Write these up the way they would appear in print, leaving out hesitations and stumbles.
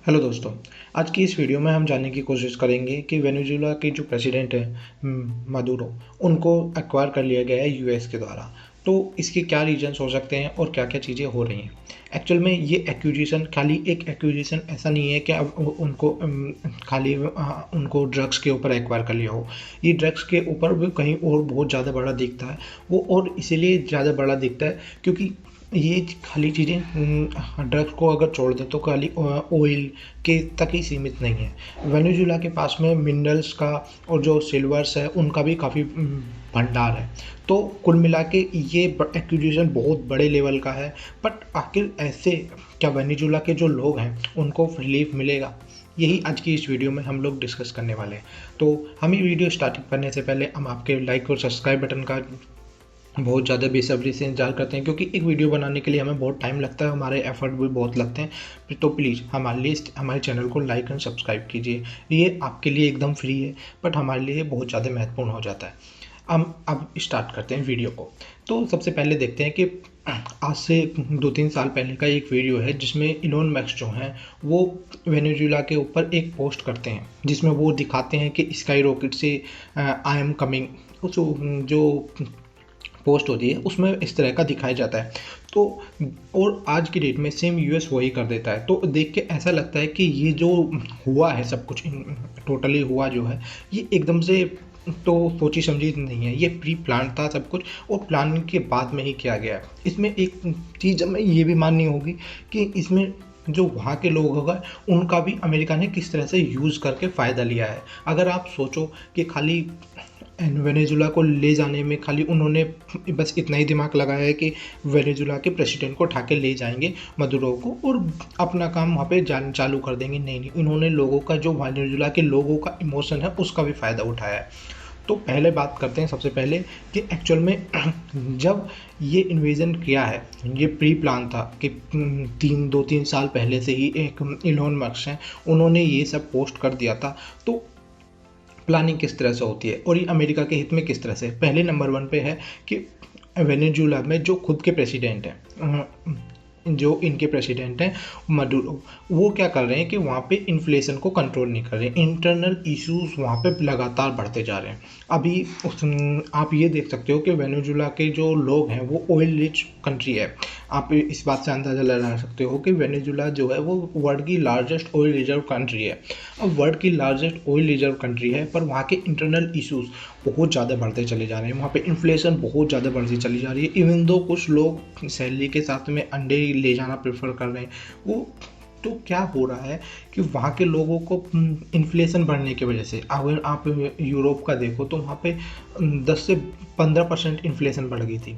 Hello दोस्तों। आज की इस वीडियो में हम जानने की कोशिश करेंगे कि वेनेजुएला के जो प्रेसिडेंट है मदुरो, उनको एक्वायर कर लिया गया है यूएस के द्वारा। तो इसके क्या रीजंस हो सकते हैं और क्या-क्या चीज़ें हो रही हैं। एक्चुअल में ये एक्यूजिशन खाली एक एक्यूजिशन ऐसा नहीं है कि अब उनको खाली उनको ड्रग्स के ऊपर एक्वायर कर लिया हो। ये ड्रग्स के ऊपर भी कहीं और बहुत ज़्यादा बड़ा दिखता है। वो और इसीलिए ज़्यादा बड़ा दिखता है क्योंकि ये खाली चीज़ें ड्रग्स को अगर छोड़ दें तो खाली ऑयल के तक ही सीमित नहीं है। वेनेजुएला के पास में मिनरल्स का और जो सिल्वर्स है उनका भी काफ़ी भंडार है। तो कुल मिला के ये एक्विजिशन बहुत बड़े लेवल का है। बट आखिर ऐसे क्या वेनेजुएला के जो लोग हैं उनको रिलीफ मिलेगा? यही आज की इस वीडियो में हम लोग डिस्कस करने वाले हैं। तो हम ये वीडियो स्टार्टिंग करने से पहले हम आपके लाइक और सब्सक्राइब बटन का बहुत ज़्यादा बेसब्री से इंतज़ार करते हैं क्योंकि एक वीडियो बनाने के लिए हमें बहुत टाइम लगता है, हमारे एफर्ट भी बहुत लगते हैं। तो प्लीज़ हमारे चैनल को लाइक एंड सब्सक्राइब कीजिए। ये आपके लिए एकदम फ्री है बट हमारे लिए बहुत ज़्यादा महत्वपूर्ण हो जाता है। हम अब स्टार्ट करते हैं वीडियो को। तो सबसे पहले देखते हैं कि आज से 2-3 साल पहले का एक वीडियो है जिसमें इलोन मस्क जो हैं वो वेनेजुएला के ऊपर एक पोस्ट करते हैं जिसमें वो दिखाते हैं कि स्काई रॉकेट से आई एम कमिंग। जो पोस्ट होती है उसमें इस तरह का दिखाया जाता है। तो और आज की डेट में सेम यूएस वही कर देता है। तो देख के ऐसा लगता है कि ये जो हुआ है सब कुछ टोटली हुआ जो है ये एकदम से तो सोची समझी नहीं है, ये प्री प्लान था सब कुछ और प्लानिंग के बाद में ही किया गया। इसमें एक चीज़ हमें ये भी माननी होगी कि इसमें जो वहाँ के लोग होगा उनका भी अमेरिका ने किस तरह से यूज़ करके फ़ायदा लिया है। अगर आप सोचो कि खाली वेनेजुएला को ले जाने में खाली उन्होंने बस इतना ही दिमाग लगाया है कि वेनेजुएला के प्रेसिडेंट को उठा के ले जाएंगे मदुरो को और अपना काम वहाँ पे चालू कर देंगे। नहीं, इन्होंने लोगों का जो वेनेजुएला के लोगों का इमोशन है उसका भी फ़ायदा उठाया है। तो पहले बात करते हैं सबसे पहले कि एक्चुअल में जब ये इन्वेजन किया है ये प्री प्लान था कि 2-3 साल पहले से ही एक इलोन मस्क हैं उन्होंने ये सब पोस्ट कर दिया था। तो प्लानिंग किस तरह से होती है और ये अमेरिका के हित में किस तरह से पहले नंबर 1 पे है कि वेनेजुएला में जो खुद के प्रेसिडेंट हैं जो इनके प्रेसिडेंट हैं मडुरो, वो क्या कर रहे हैं कि वहाँ पे इन्फ्लेशन को कंट्रोल नहीं कर रहे हैं। इंटरनल इश्यूज वहाँ पे लगातार बढ़ते जा रहे हैं। अभी आप ये देख सकते हो कि वेनेजुएला के जो लोग हैं वो ऑयल रिच कंट्री है। आप इस बात से अंदाज़ा लगा सकते हो कि वेनेजुएला जो है वो वर्ल्ड की लार्जेस्ट ऑयल रिजर्व कंट्री है। अब वर्ल्ड की लार्जेस्ट ऑयल रिजर्व कंट्री है पर वहाँ के इंटरनल इश्यूज बहुत ज़्यादा बढ़ते चले जा रहे हैं। वहाँ पे इन्फ्लेशन बहुत ज़्यादा बढ़ती चली जा रही है। इवन दो कुछ लोग सैलरी के साथ में अंडे ले जाना प्रेफर कर रहे हैं। वो तो क्या हो रहा है कि वहाँ के लोगों को इन्फ्लेशन बढ़ने की वजह से अगर आप यूरोप का देखो तो वहाँ पे 10 से 15% इन्फ्लेशन बढ़ गई थी।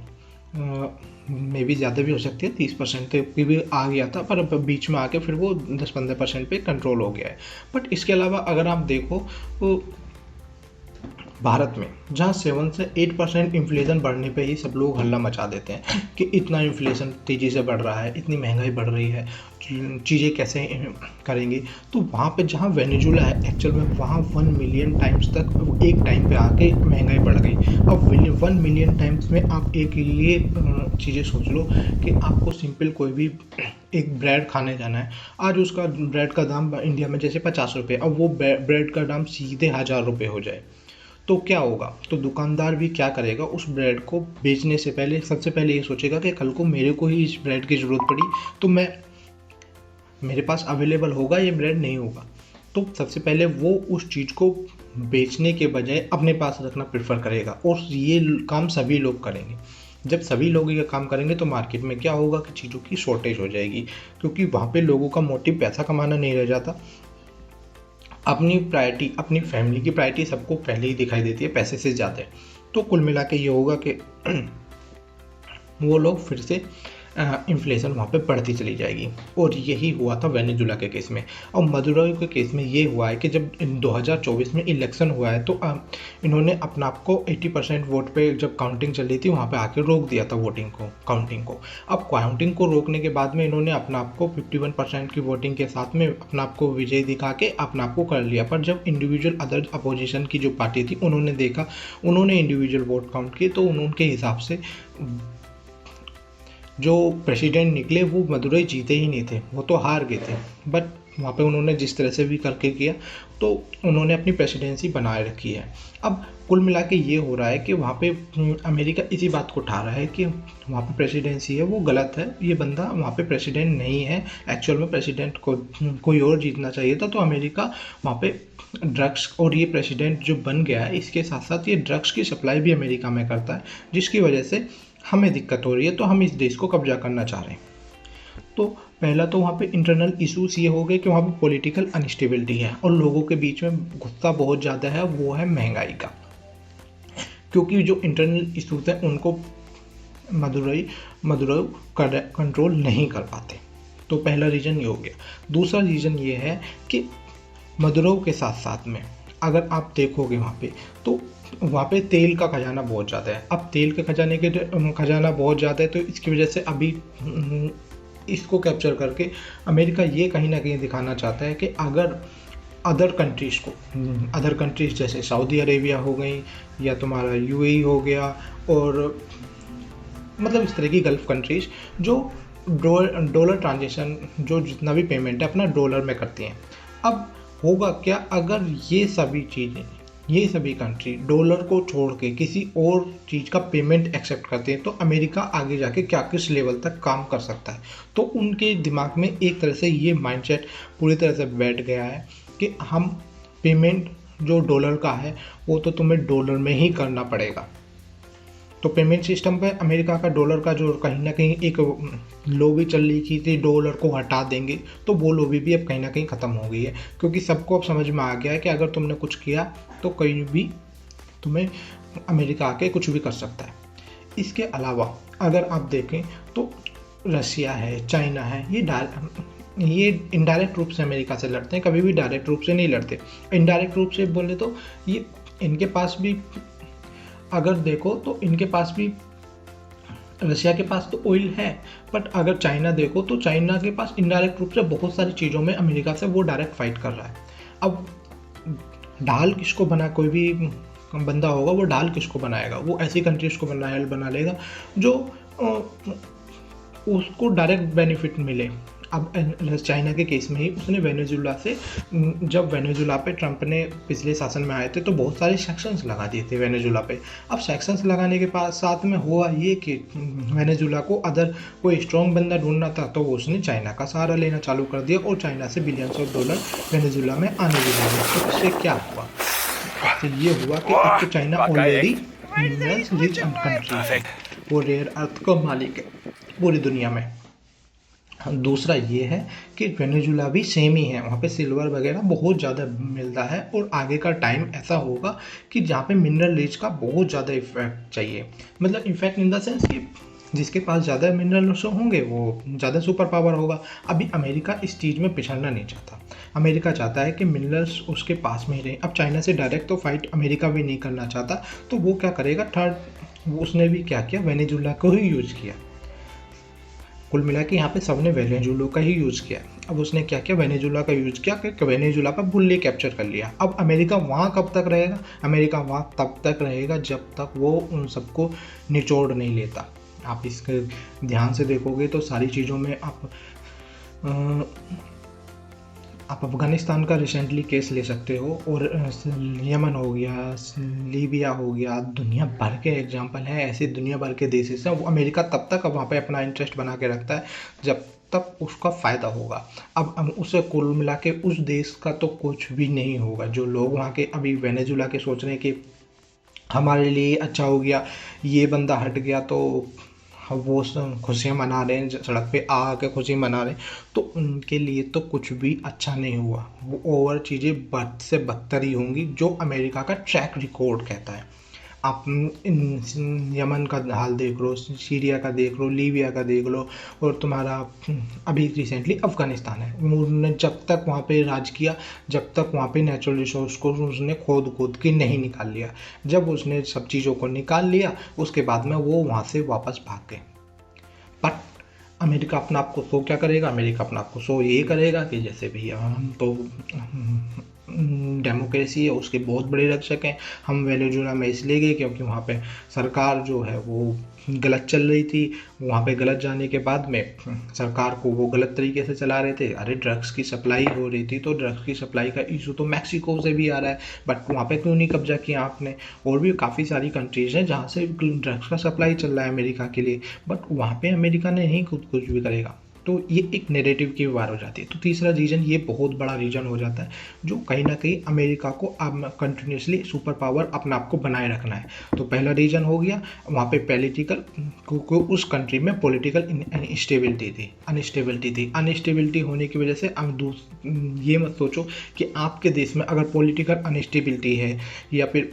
मे बी ज़्यादा भी हो सकती है, 30% तक भी आ गया था पर अब बीच में आके फिर वो 10-15% पे कंट्रोल हो गया है। बट इसके अलावा अगर आप देखो तो भारत में जहाँ 7 से 8% इन्फ्लेशन बढ़ने पे ही सब लोग हल्ला मचा देते हैं कि इतना इन्फ्लेशन तेज़ी से बढ़ रहा है, इतनी महंगाई बढ़ रही है, चीज़ें कैसे करेंगे। तो वहाँ पे जहाँ वेनेजुएला है एक्चुअल में वहाँ 1 मिलियन टाइम्स तक एक टाइम पे आके महंगाई बढ़ गई। अब 1 मिलियन टाइम्स में आप एक ये चीज़ें सोच लो कि आपको सिंपल कोई भी एक ब्रेड खाने जाना है, आज उसका ब्रेड का दाम इंडिया में जैसे 50 रुपये, अब वो ब्रेड का दाम सीधे 1000 रुपये हो जाए तो क्या होगा। तो दुकानदार भी क्या करेगा, उस ब्रेड को बेचने से पहले सबसे पहले ये सोचेगा कि कल को मेरे को ही इस ब्रेड की ज़रूरत पड़ी तो मेरे पास अवेलेबल होगा ये ब्रेड नहीं होगा। तो सबसे पहले वो उस चीज़ को बेचने के बजाय अपने पास रखना प्रेफर करेगा और ये काम सभी लोग करेंगे। जब सभी लोग ये काम करेंगे तो मार्केट में क्या होगा कि चीज़ों की शॉर्टेज हो जाएगी क्योंकि वहाँ पे लोगों का मोटिव पैसा कमाना नहीं रह जाता। अपनी प्रायोरिटी, अपनी फैमिली की प्रायोरिटी सबको पहले ही दिखाई देती है पैसे से ज़्यादा। तो कुल मिला के ये होगा कि वो लोग फिर से इन्फ्लेशन वहाँ पे बढ़ती चली जाएगी और यही हुआ था वेनेजुएला के केस में। और मदुरो के केस में ये हुआ है कि जब 2024 में इलेक्शन हुआ है तो इन्होंने अपना आप को 80% वोट पे जब काउंटिंग चल रही थी वहाँ पे आके रोक दिया था काउंटिंग को। अब काउंटिंग को रोकने के बाद में इन्होंने अपना आप को 51% की वोटिंग के साथ में अपना आप को विजय दिखा के अपना आप को कर लिया। पर जब इंडिविजुअल अदर अपोजिशन की जो पार्टी थी उन्होंने देखा, उन्होंने इंडिविजुअल वोट काउंट किए तो उनके हिसाब से जो प्रेसिडेंट निकले वो मदुरो जीते ही नहीं थे, वो तो हार गए थे। बट वहाँ पे उन्होंने जिस तरह से भी करके किया तो उन्होंने अपनी प्रेसिडेंसी बनाए रखी है। अब कुल मिला के ये हो रहा है कि वहाँ पे अमेरिका इसी बात को उठा रहा है कि वहाँ पे प्रेसिडेंसी है वो गलत है, ये बंदा वहाँ पे प्रेसिडेंट नहीं है, एक्चुअल में प्रेसिडेंट को कोई और जीतना चाहिए था। तो अमेरिका वहाँ पे ड्रग्स, और ये प्रेसिडेंट जो बन गया है इसके साथ साथ ये ड्रग्स की सप्लाई भी अमेरिका में करता है, जिसकी वजह से हमें दिक्कत हो रही है। तो हम इस देश को कब्जा करना चाह रहे हैं। तो पहला तो वहाँ पे इंटरनल इश्यूज ये हो गए कि वहाँ पे पॉलिटिकल अनस्टेबिलिटी है और लोगों के बीच में गुस्सा बहुत ज़्यादा है, वो है महंगाई का, क्योंकि जो इंटरनल इश्यूज हैं उनको मदुरो कंट्रोल नहीं कर पाते। तो पहला रीज़न ये हो गया। दूसरा रीज़न ये है कि मदुरो के साथ साथ में अगर आप देखोगे वहाँ पे तो वहाँ पे तेल का खजाना बहुत ज़्यादा है। अब तेल के खजाना बहुत ज़्यादा है तो इसकी वजह से अभी इसको कैप्चर करके अमेरिका ये कहीं ना कहीं दिखाना चाहता है कि अगर अदर कंट्रीज़ जैसे सऊदी अरेबिया हो गई या तुम्हारा यूएई हो गया, और मतलब इस तरह की गल्फ़ कंट्रीज़ जो डॉलर ट्रांजेक्शन जो जितना भी पेमेंट है अपना डॉलर में करती हैं। अब होगा क्या अगर ये सभी कंट्री डॉलर को छोड़ के किसी और चीज़ का पेमेंट एक्सेप्ट करते हैं तो अमेरिका आगे जाके क्या किस लेवल तक काम कर सकता है। तो उनके दिमाग में एक तरह से ये माइंडसेट पूरी तरह से बैठ गया है कि हम पेमेंट जो डॉलर का है वो तो तुम्हें डॉलर में ही करना पड़ेगा। तो पेमेंट सिस्टम पे अमेरिका का डॉलर का जो कहीं ना कहीं एक लॉबी चल रही थी डॉलर को हटा देंगे, तो वो लॉबी भी अब कहीं ना कहीं ख़त्म हो गई है, क्योंकि सबको अब समझ में आ गया है कि अगर तुमने कुछ किया तो कहीं भी तुम्हें अमेरिका आके कुछ भी कर सकता है। इसके अलावा अगर आप देखें तो रसिया है, चाइना है, ये इनडायरेक्ट रूप से अमेरिका से लड़ते हैं, कभी भी डायरेक्ट रूप से नहीं लड़ते। इनडायरेक्ट रूप से बोले तो ये इनके पास भी अगर देखो तो इनके पास भी रशिया के पास तो ऑयल है, बट अगर चाइना देखो तो चाइना के पास इनडायरेक्ट रूप से बहुत सारी चीज़ों में अमेरिका से वो डायरेक्ट फाइट कर रहा है। अब ढाल किसको कोई भी बंदा होगा वो ढाल किसको बनाएगा, वो ऐसी कंट्रीज को बना लेगा जो उसको डायरेक्ट बेनिफिट मिले। अब चाइना के केस में ही उसने वेनेजुला से, जब वेनेजुला पे ट्रंप ने पिछले शासन में आए थे तो बहुत सारे सेक्शंस लगा दिए थे वेनेजुला पे। अब सेक्शंस लगाने के साथ में हुआ ये कि वेनेजुला को अदर कोई स्ट्रॉन्ग बंदा ढूंढना था तो उसने चाइना का सहारा लेना चालू कर दिया और चाइना से बिलियंस ऑफ डॉलर वेनेजुला में आने लगे। तो इससे क्या हुआ? तो ये हुआ कि एक तो China already minerals rich country है, वो रेयर अर्थ का मालिक है पूरी दुनिया में। दूसरा ये है कि वेनेजुला भी सेम ही है, वहाँ पे सिल्वर वगैरह बहुत ज़्यादा मिलता है और आगे का टाइम ऐसा होगा कि जहाँ पे मिनरल रिच का बहुत ज़्यादा इफेक्ट चाहिए, मतलब इफेक्ट इन द सेंस कि जिसके पास ज़्यादा मिनरल्स होंगे वो ज़्यादा सुपर पावर होगा। अभी अमेरिका इस चीज़ में पिछड़ना नहीं चाहता, अमेरिका चाहता है कि मिनरल्स उसके पास में ही रहे। अब चाइना से डायरेक्ट तो फाइट अमेरिका भी नहीं करना चाहता, तो वो क्या करेगा, उसने भी क्या किया, वेनेजुला को ही यूज़ किया। कुल मिला के यहाँ पे सबने वेनेजुला का ही यूज़ किया। अब उसने क्या किया, वेनेजुला का यूज़ किया कि वेनेजुला पर बुल्ले कैप्चर कर लिया। अब अमेरिका वहाँ कब तक रहेगा? अमेरिका वहाँ तब तक रहेगा जब तक वो उन सबको निचोड़ नहीं लेता। आप इसके ध्यान से देखोगे तो सारी चीज़ों में आप अफ़गानिस्तान का रिसेंटली केस ले सकते हो, और यमन हो गया, लीबिया हो गया, दुनिया भर के एग्जांपल हैं ऐसे, दुनिया भर के देश से वो अमेरिका तब तक वहाँ पे अपना इंटरेस्ट बना के रखता है जब तक उसका फ़ायदा होगा। अब उसे कुल मिला के उस देश का तो कुछ भी नहीं होगा। जो लोग वहाँ के अभी वेनेजुला के सोच रहे हैं कि हमारे लिए अच्छा हो गया, ये बंदा हट गया तो वो खुशियाँ मना रहे हैं, सड़क पे आके खुशी मना रहे हैं, तो उनके लिए तो कुछ भी अच्छा नहीं हुआ। वो ओवर चीज़ें बद से बदतर ही होंगी, जो अमेरिका का ट्रैक रिकॉर्ड कहता है। आप यमन का हाल देख लो, सीरिया का देख लो, लीबिया का देख लो, और तुम्हारा अभी रिसेंटली अफ़गानिस्तान है। उन्होंने जब तक वहाँ पे राज किया, जब तक वहाँ पे नेचुरल रिसोर्स को उसने खोद के नहीं निकाल लिया। जब उसने सब चीज़ों को निकाल लिया उसके बाद में वो वहाँ से वापस भाग गए। बट अमेरिका अपना आप को शो क्या करेगा? अमेरिका अपना आप को शो ये करेगा कि जैसे भैया हम तो डेमोक्रेसी है उसके बहुत बड़े रक्षक हैं। हम वेनेजुएला में इसलिए गए क्योंकि वहाँ पे सरकार जो है वो गलत चल रही थी। वहाँ पे गलत जाने के बाद में सरकार को वो गलत तरीके से चला रहे थे। अरे ड्रग्स की सप्लाई हो रही थी, तो ड्रग्स की सप्लाई का इशू तो मैक्सिको से भी आ रहा है, बट वहाँ पे क्यों नहीं कब्जा किया आपने। और भी काफ़ी सारी कंट्रीज़ हैं जहाँ से ड्रग्स का सप्लाई चल रहा है अमेरिका के लिए, बट वहाँ पे अमेरिका ने नहीं खुद कुछ भी करेगा। तो ये एक नैरेटिव की वार हो जाती है। तो तीसरा रीजन, ये बहुत बड़ा रीजन हो जाता है जो कहीं ना कहीं अमेरिका को अब कंटिन्यूसली सुपर पावर अपने आप को बनाए रखना है। तो पहला रीजन हो गया वहाँ पे पॉलिटिकल को उस कंट्री में पॉलिटिकल अनस्टेबिलिटी होने की वजह से अब ये मत सोचो कि आपके देश में अगर पॉलिटिकल अनस्टेबिलिटी है या फिर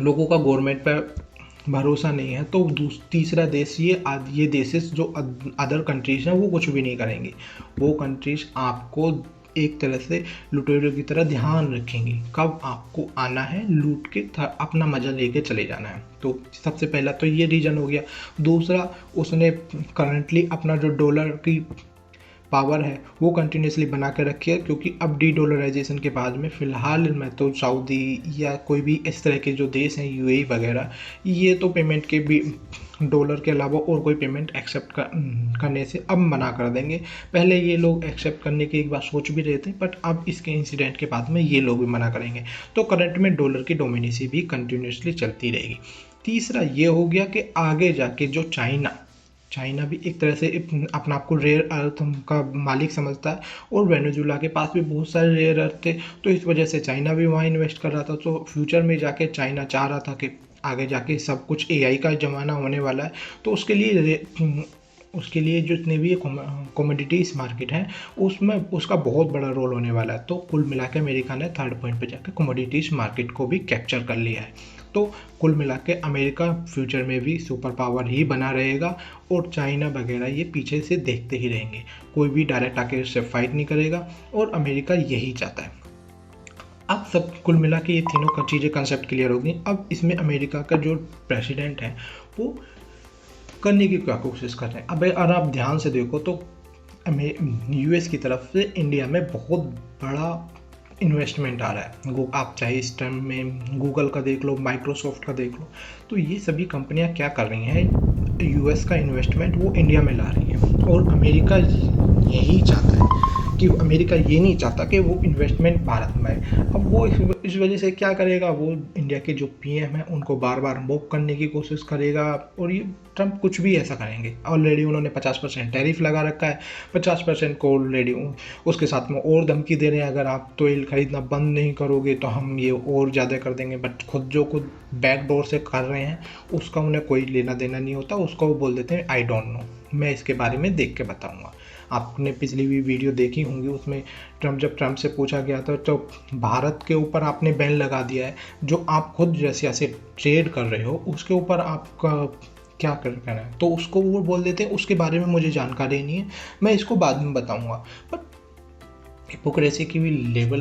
लोगों का गवर्नमेंट पर भरोसा नहीं है, तो तीसरा देश ये देशेस जो अदर कंट्रीज हैं वो कुछ भी नहीं करेंगे। वो कंट्रीज आपको एक तरह से लुटेरों की तरह ध्यान रखेंगी, कब आपको आना है लूट के अपना मज़ा लेके चले जाना है। तो सबसे पहला तो ये रीज़न हो गया। दूसरा, उसने करंटली अपना जो डॉलर की पावर है वो कंटिन्यूसली बना के रखी है, क्योंकि अब डी डॉलराइजेशन के बाद में फ़िलहाल मैं तो सऊदी या कोई भी इस तरह के जो देश हैं यूएई वगैरह, ये तो पेमेंट के भी डॉलर के अलावा और कोई पेमेंट एक्सेप्ट करने से अब मना कर देंगे। पहले ये लोग एक्सेप्ट करने की एक बार सोच भी रहे थे, बट अब इसके इंसिडेंट के बाद में ये लोग भी मना करेंगे। तो करंट में डॉलर की डोमिनेंसी भी कंटिन्यूसली चलती रहेगी। तीसरा ये हो गया कि आगे जाके जो चाइना भी एक तरह से अपना आपको रेयर अर्थ का मालिक समझता है, और वेनेजुएला के पास भी बहुत सारे रेयर अर्थ थे, तो इस वजह से चाइना भी वहाँ इन्वेस्ट कर रहा था। तो फ्यूचर में जाके चाइना चाह रहा था कि आगे जाके सब कुछ एआई का ज़माना होने वाला है, तो उसके लिए जितने भी कमोडिटीज़ मार्केट हैं उसमें उसका बहुत बड़ा रोल होने वाला है। तो कुल मिला के अमेरिका ने थर्ड पॉइंट पे जाकर कमोडिटीज़ मार्केट को भी कैप्चर कर लिया है। तो कुल मिला के अमेरिका फ्यूचर में भी सुपर पावर ही बना रहेगा, और चाइना वगैरह ये पीछे से देखते ही रहेंगे। कोई भी डायरेक्ट आके उससे फाइट नहीं करेगा, और अमेरिका यही चाहता है। अब सब कुल मिला के ये तीनों चीज़ें कंसेप्ट क्लियर हो गई। अब इसमें अमेरिका का जो प्रेसिडेंट है वो करने की क्या कोशिश कर रहे हैं। अब अगर आप ध्यान से देखो तो यूएस की तरफ से इंडिया में बहुत बड़ा इन्वेस्टमेंट आ रहा है। आप चाहे इस टाइम में गूगल का देख लो, माइक्रोसॉफ्ट का देख लो, तो ये सभी कंपनियां क्या कर रही हैं, यूएस का इन्वेस्टमेंट वो इंडिया में ला रही है। और अमेरिका यही चाहता है कि अमेरिका ये नहीं चाहता कि वो इन्वेस्टमेंट भारत में आए। अब वो इस वजह से क्या करेगा, वो इंडिया के जो पीएम हैं उनको बार बार मूव करने की कोशिश करेगा, और ये ट्रंप कुछ भी ऐसा करेंगे। ऑलरेडी उन्होंने 50% टैरिफ लगा रखा है, 50% को ऑलरेडी उसके साथ में और धमकी दे रहे हैं, अगर आप तेल खरीदना बंद नहीं करोगे तो हम ये और ज़्यादा कर देंगे। बट खुद बैकडोर से कर रहे हैं उसका उन्हें कोई लेना देना नहीं होता, उसको वो बोल देते हैं आई डोंट नो, मैं इसके बारे में देख के बताऊँगा। आपने पिछली भी वीडियो देखी होंगी, उसमें जब ट्रंप से पूछा गया था तो भारत के ऊपर आपने बैन लगा दिया है, जो आप खुद रसिया से ट्रेड कर रहे हो उसके ऊपर आपका क्या करना है। तो उसको वो बोल देते हैं उसके बारे में मुझे जानकारी नहीं है, मैं इसको बाद में बताऊंगा। बट हिपोक्रेसी की भी लेवल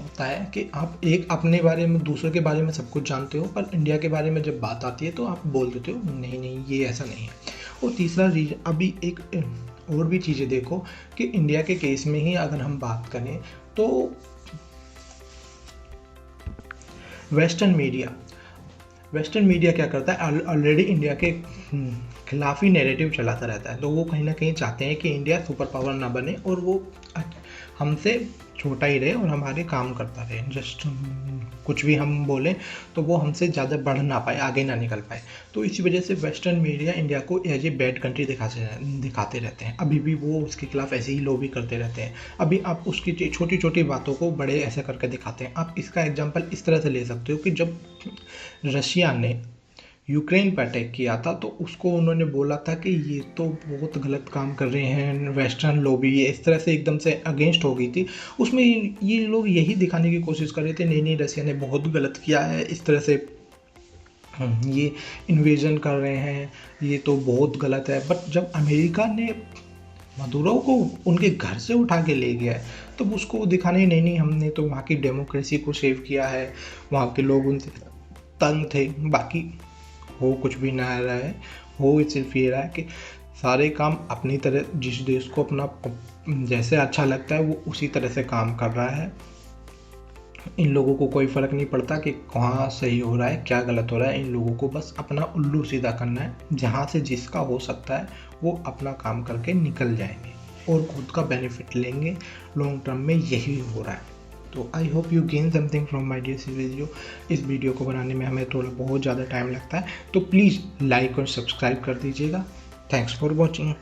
होता है कि आप एक अपने बारे में दूसरों के बारे में सब कुछ जानते हो, पर इंडिया के बारे में जब बात आती है तो आप बोल देते हो नहीं ये ऐसा नहीं है। और तीसरा रीजन, अभी एक और भी चीज़ें देखो कि इंडिया के केस में ही अगर हम बात करें तो वेस्टर्न मीडिया क्या करता है, ऑलरेडी इंडिया के खिलाफ ही नैरेटिव चलाता रहता है। तो वो कहीं ना कहीं चाहते हैं कि इंडिया सुपर पावर ना बने और वो हमसे छोटा ही रहे और हमारे काम करता रहे। जस्ट कुछ भी हम बोलें तो वो हमसे ज़्यादा बढ़ ना पाए, आगे ना निकल पाए। तो इसी वजह से वेस्टर्न मीडिया इंडिया को एज ए बैड कंट्री दिखाते रहते हैं। अभी भी वो उसके खिलाफ ऐसे ही लॉबी करते रहते हैं। अभी आप उसकी छोटी छोटी बातों को बड़े ऐसे करके दिखाते हैं। आप इसका एग्जाम्पल इस तरह से ले सकते हो कि जब रशिया ने यूक्रेन पर अटैक किया था तो उसको उन्होंने बोला था कि ये तो बहुत गलत काम कर रहे हैं, वेस्टर्न लॉबी ये इस तरह से एकदम से अगेंस्ट हो गई थी। उसमें ये लोग यही दिखाने की कोशिश कर रहे थे नहीं रशिया ने बहुत गलत किया है, इस तरह से ये इन्वेजन कर रहे हैं, ये तो बहुत गलत है। बट जब अमेरिका ने मदुरो को उनके घर से उठा के ले गया है तो उसको दिखाने नहीं हमने तो वहाँ की डेमोक्रेसी को सेव किया है, वहाँ के लोग उनसे तंग थे। बाकी हो कुछ भी ना रहा है, हो सिर्फ ये रहा है कि सारे काम अपनी तरह, जिस देश को अपना जैसे अच्छा लगता है वो उसी तरह से काम कर रहा है। इन लोगों को कोई फ़र्क नहीं पड़ता कि कहाँ सही हो रहा है, क्या गलत हो रहा है। इन लोगों को बस अपना उल्लू सीधा करना है, जहाँ से जिसका हो सकता है वो अपना काम करके निकल जाएंगे और खुद का बेनिफिट लेंगे। लॉन्ग टर्म में यही हो रहा है। तो I hope you gain something from my this video. इस वीडियो को बनाने में हमें थोड़ा बहुत ज़्यादा टाइम लगता है, तो प्लीज़ लाइक और सब्सक्राइब कर दीजिएगा। Thanks for watching.